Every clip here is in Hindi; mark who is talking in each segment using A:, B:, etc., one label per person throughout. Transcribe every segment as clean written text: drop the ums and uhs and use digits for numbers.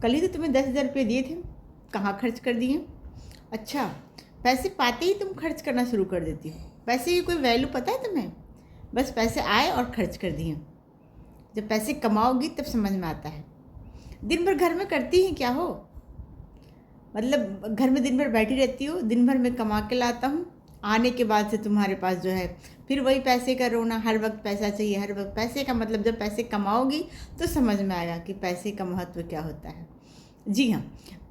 A: कल ही तो तुम्हें 10,000 रुपये दिए थे, कहाँ खर्च कर दिए? अच्छा, पैसे पाते ही तुम खर्च करना शुरू कर देती हो। पैसे की कोई वैल्यू पता है तुम्हें? बस पैसे आए और खर्च कर दिए। जब पैसे कमाओगी तब समझ में आता है। दिन भर घर में करती ही क्या हो? मतलब घर में दिन भर बैठी रहती हो, दिन भर मैं कमा के लाता हूँ, आने के बाद से तुम्हारे पास जो है फिर वही पैसे का रोना, हर वक्त पैसा चाहिए, हर वक्त पैसे का मतलब जब पैसे कमाओगी तो समझ में आएगा कि पैसे का महत्व क्या होता है। जी हाँ,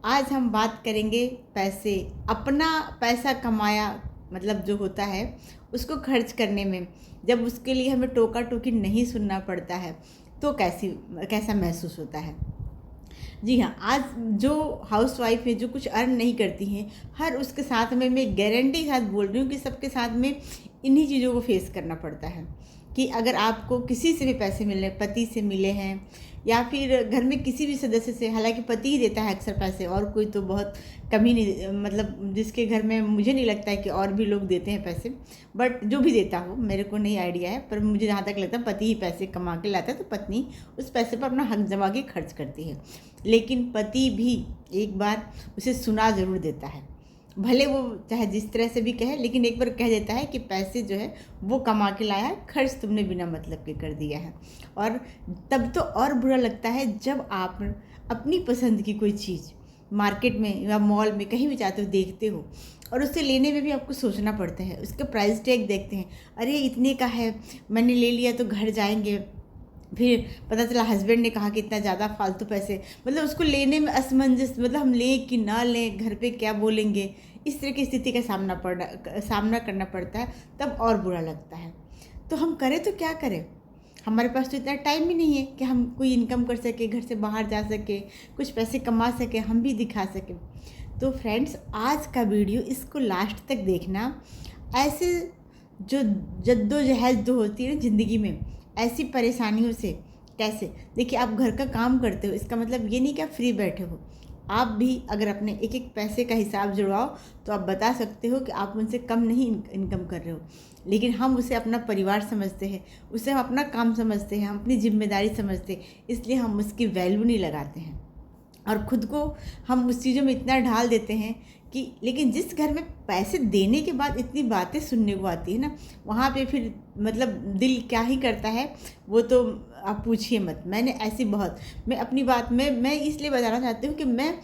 A: आज हम बात करेंगे पैसे, अपना पैसा कमाया मतलब जो होता है उसको खर्च करने में, जब उसके लिए हमें टोका टोकी नहीं सुनना पड़ता है तो कैसा महसूस होता है। जी हाँ, आज जो हाउसवाइफ है, जो कुछ अर्न नहीं करती हैं, हर उसके साथ में मैं गारंटी के साथ बोल रही हूँ कि सबके साथ में इन्हीं चीज़ों को फेस करना पड़ता है। कि अगर आपको किसी से भी पैसे मिल रहे, पति से मिले हैं या फिर घर में किसी भी सदस्य से, हालांकि पति ही देता है अक्सर पैसे, और कोई तो बहुत कमी नहीं, मतलब जिसके घर में मुझे नहीं लगता है कि और भी लोग देते हैं पैसे, बट जो भी देता हो मेरे को नहीं आइडिया है, पर मुझे जहाँ तक लगता है पति ही पैसे कमा के लाता है, तो पत्नी उस पैसे पर अपना हक जमा के खर्च करती है। लेकिन पति भी एक बार उसे सुना ज़रूर देता है, भले वो चाहे जिस तरह से भी कहे, लेकिन एक बार कह देता है कि पैसे जो है वो कमा के लाया है, खर्च तुमने बिना मतलब के कर दिया है। और तब तो और बुरा लगता है जब आप अपनी पसंद की कोई चीज़ मार्केट में या मॉल में कहीं भी जाते हो, देखते हो, और उससे लेने में भी आपको सोचना पड़ता है, उसका प्राइस टैग देखते हैं, अरे इतने का है, मैंने ले लिया तो घर जाएंगे, फिर पता चला हस्बैंड ने कहा कि इतना ज़्यादा फालतू पैसे, मतलब उसको लेने में असमंजस, मतलब हम लें कि ना लें, घर पे क्या बोलेंगे, इस तरह की स्थिति का सामना करना पड़ता है, तब और बुरा लगता है। तो हम करें तो क्या करें? हमारे पास तो इतना टाइम ही नहीं है कि हम कोई इनकम कर सके, घर से बाहर जा सके, कुछ पैसे कमा सके, हम भी दिखा सकें। तो फ्रेंड्स, आज का वीडियो इसको लास्ट तक देखना। ऐसे जो जद्दोजहद जो होती है ना ज़िंदगी में, ऐसी परेशानियों से कैसे, देखिए आप घर का काम करते हो, इसका मतलब ये नहीं कि आप फ्री बैठे हो। आप भी अगर अपने एक एक पैसे का हिसाब जुड़वाओ तो आप बता सकते हो कि आप उनसे कम नहीं इनकम कर रहे हो। लेकिन हम उसे अपना परिवार समझते हैं, उसे हम अपना काम समझते हैं, हम अपनी जिम्मेदारी समझते हैं, इसलिए हम उसकी वैल्यू नहीं लगाते हैं और ख़ुद को हम उस चीज़ों में इतना ढाल देते हैं कि, लेकिन जिस घर में पैसे देने के बाद इतनी बातें सुनने को आती है ना, वहाँ पे फिर मतलब दिल क्या ही करता है वो तो आप पूछिए मत। मैंने ऐसी बहुत, मैं अपनी बात में मैं इसलिए बताना चाहती हूँ कि मैं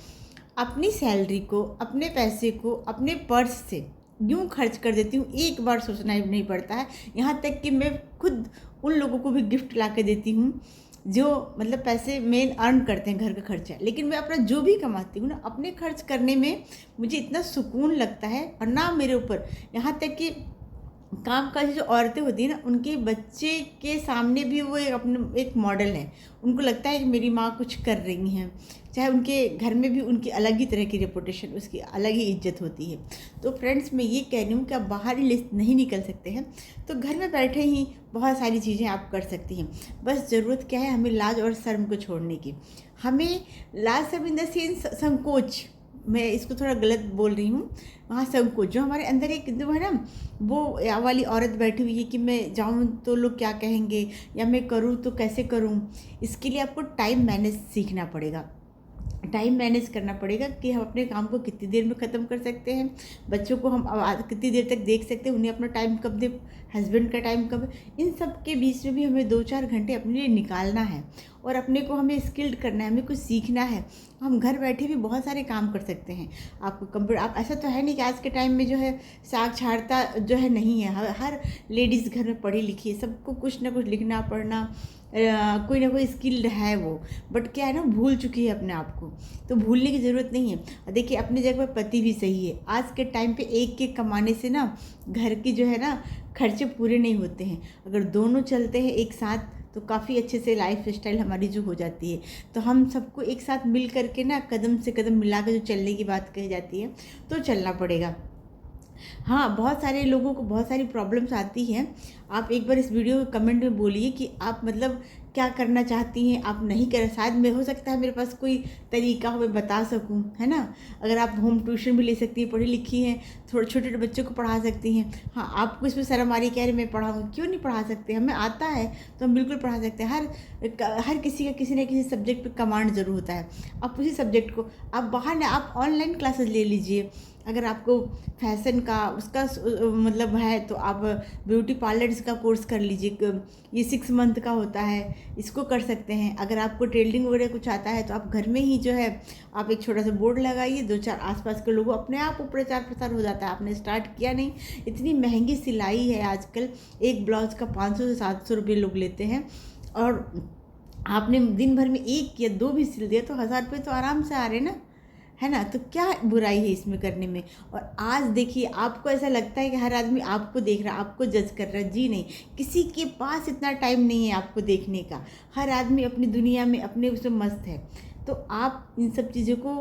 A: अपनी सैलरी को, अपने पैसे को अपने पर्स से यूँ खर्च कर देती हूँ, एक बार सोचना ही नहीं पड़ता है। यहाँ तक कि मैं खुद उन लोगों को भी गिफ्ट ला के देती हूँ जो मतलब पैसे मेन अर्न करते हैं, घर का खर्चा, लेकिन मैं अपना जो भी कमाती हूँ ना, अपने खर्च करने में मुझे इतना सुकून लगता है। और ना मेरे ऊपर, यहाँ तक कि काम काज जो औरतें होती हैं ना, उनके बच्चे के सामने भी वो एक मॉडल है, उनको लगता है कि मेरी माँ कुछ कर रही हैं, चाहे उनके घर में भी उनकी अलग ही तरह की रेपुटेशन, उसकी अलग ही इज्जत होती है। तो फ्रेंड्स, मैं ये कह रही हूँ कि आप बाहर ही लिस्ट नहीं निकल सकते हैं तो घर में बैठे ही बहुत सारी चीज़ें आप कर सकती हैं। बस ज़रूरत क्या है, हमें लाज और शर्म को छोड़ने की। हमें लाज शर्म इन द सेंस संकोच, मैं इसको थोड़ा गलत बोल रही हूँ, वहाँ संकोच जो हमारे अंदर एक जो है ना, वो या वाली औरत बैठी हुई है कि मैं जाऊँ तो लोग क्या कहेंगे, या मैं करूँ तो कैसे करूँ। इसके लिए आपको टाइम मैनेज सीखना पड़ेगा, टाइम मैनेज करना पड़ेगा कि हम अपने काम को कितनी देर में ख़त्म कर सकते हैं, बच्चों को हम कितनी देर तक देख सकते हैं, उन्हें अपना टाइम कब दे, हस्बैंड का टाइम कब, इन सब के बीच में भी हमें 2-4 घंटे अपने लिए निकालना है और अपने को हमें स्किल्ड करना है, हमें कुछ सीखना है। हम घर बैठे भी बहुत सारे काम कर सकते हैं। आपको कंप्यूटर, आप ऐसा तो है नहीं कि आज के टाइम में जो है साक्षरता जो है नहीं है, हर लेडीज़ घर में पढ़ी लिखी है, सबको कुछ ना कुछ लिखना पढ़ना कोई ना कोई स्किल्ड है वो, बट क्या है ना, भूल चुकी है अपने आप को। तो भूलने की ज़रूरत नहीं है। देखिए अपनी जगह पर पति भी सही है। आज के टाइम पे एक के कमाने से ना घर की जो है ना खर्चे पूरे नहीं होते हैं। अगर दोनों चलते हैं एक साथ तो काफ़ी अच्छे से लाइफ स्टाइल हमारी जो हो जाती है। तो हम सबको एक साथ मिल करके ना कदम से कदम मिला कर जो चलने की बात कही जाती है तो चलना पड़ेगा। हाँ, बहुत सारे लोगों को बहुत सारी प्रॉब्लम्स आती हैं। आप एक बार इस वीडियो के कमेंट में बोलिए कि आप मतलब क्या करना चाहती हैं, आप नहीं कर, शायद में हो सकता है मेरे पास कोई तरीका हो मैं बता सकूं, है ना। अगर आप होम ट्यूशन भी ले सकती हैं, पढ़ी लिखी हैं, थोड़े छोटे छोटे बच्चों को पढ़ा सकती हैं। हाँ, आपको इसमें शर्म आ रही कह रहे मैं पढ़ाऊँ, क्यों नहीं पढ़ा सकते, हमें आता है तो हम बिल्कुल पढ़ा सकते हैं। हर किसी का किसी न किसी सब्जेक्ट पे कमांड ज़रूर होता है। आप उसी सब्जेक्ट को आप बाहर ना, आप ऑनलाइन क्लासेस ले लीजिए। अगर आपको फैशन का उसका मतलब है तो आप ब्यूटी पार्लर्स का कोर्स कर लीजिए, ये 6 मंथ का होता है, इसको कर सकते हैं। अगर आपको टेलरिंग वगैरह कुछ आता है तो आप घर में ही जो है आप एक छोटा सा बोर्ड लगाइए, 2-4 आसपास के लोगों अपने आप वो प्रचार प्रसार हो जाता है। आपने स्टार्ट किया नहीं, इतनी महंगी सिलाई है आजकल, एक ब्लाउज का 500 से 700 रुपये लोग लेते हैं, और आपने दिन भर में 1 या 2 भी सिल दिया तो 1000 रुपये तो आराम से आ रहे ना, है ना। तो क्या बुराई है इसमें करने में। और आज देखिए, आपको ऐसा लगता है कि हर आदमी आपको देख रहा है, आपको जज कर रहा है, जी नहीं, किसी के पास इतना टाइम नहीं है आपको देखने का। हर आदमी अपनी दुनिया में अपने उसमें मस्त है। तो आप इन सब चीज़ों को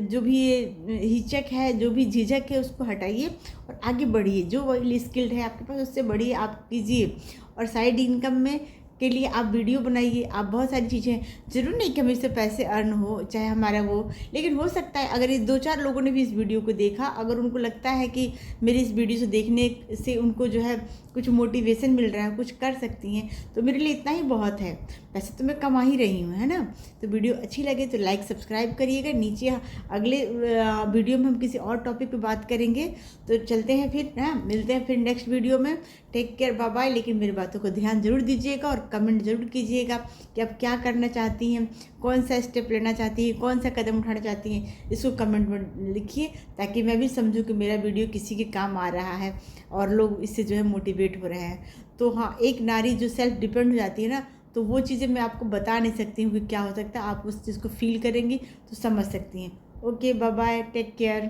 A: जो भी ये हिचक है, जो भी झिझक है, उसको हटाइए और आगे बढ़िए। जो वाली स्किल्ड है आपके पास उससे बढ़िए, आप कीजिए। और साइड इनकम में के लिए आप वीडियो बनाइए, आप बहुत सारी चीज़ें, ज़रूर नहीं कि हमें इससे पैसे अर्न हो, चाहे हमारा वो, लेकिन हो सकता है अगर ये 2-4 लोगों ने भी इस वीडियो को देखा, अगर उनको लगता है कि मेरी इस वीडियो से देखने से उनको जो है कुछ मोटिवेशन मिल रहा है, कुछ कर सकती हैं, तो मेरे लिए इतना ही बहुत है। पैसे तो मैं कमा ही रही हूँ, है ना। तो वीडियो अच्छी लगे तो लाइक सब्सक्राइब करिएगा। नीचे अगले वीडियो में हम किसी और टॉपिक पे बात करेंगे। तो चलते हैं फिर, हाँ, मिलते हैं फिर नेक्स्ट वीडियो में। Take care, bye bye. लेकिन मेरी बातों को ध्यान जरूर दीजिएगा और कमेंट जरूर कीजिएगा कि आप क्या करना चाहती हैं, कौन सा स्टेप लेना चाहती हैं, कौन सा कदम उठाना चाहती हैं, इसको कमेंट में लिखिए, ताकि मैं भी समझूं कि मेरा वीडियो किसी के काम आ रहा है और लोग इससे जो है मोटिवेट हो रहे हैं। तो हाँ, एक नारी जो सेल्फ डिपेंड हो जाती है ना, तो वो चीज़ें मैं आपको बता नहीं सकती हूँ कि क्या हो सकता है। आप उस चीज़ को फील करेंगी तो समझ सकती हैं। Okay, bye bye, take care.